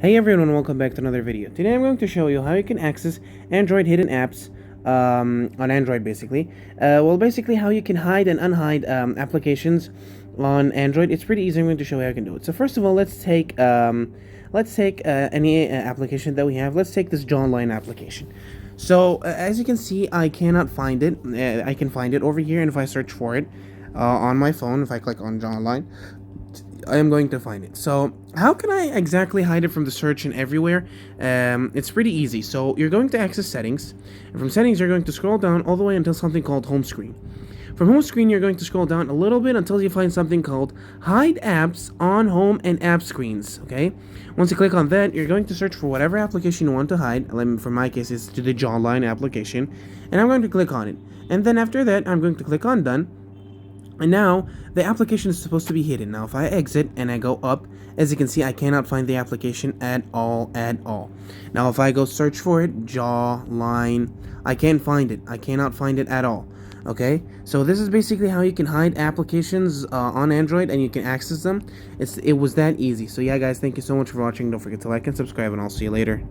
Hey everyone, welcome back to another video. Today I'm going to show you how you can access Android hidden apps on Android basically. Basically how you can hide and unhide applications on Android. It's pretty easy. I'm going to show you how you can do it. So first of all, let's take any application that we have. Let's take this Jawline application. So as you can see, I cannot find it. I can find it over here, and if I search for it on my phone, if I click on Jawline, I am going to find it. So how can I exactly hide it from the search and everywhere? It's pretty easy. So you're going to access settings, and from settings you're going to scroll down all the way until something called home screen. From home screen you're going to scroll down a little bit until you find something called hide apps on home and app screens. Okay, once you click on that, you're going to search for whatever application you want to hide. For my case, it's to the Jawline application, and I'm going to click on it, and then after that I'm going to click on done. And now, the application is supposed to be hidden. Now, if I exit and I go up, as you can see, I cannot find the application at all. Now, if I go search for it, Jawline, I can't find it. I cannot find it at all. Okay? So this is basically how you can hide applications on Android and you can access them. It was that easy. So yeah, guys, thank you so much for watching. Don't forget to like and subscribe, and I'll see you later.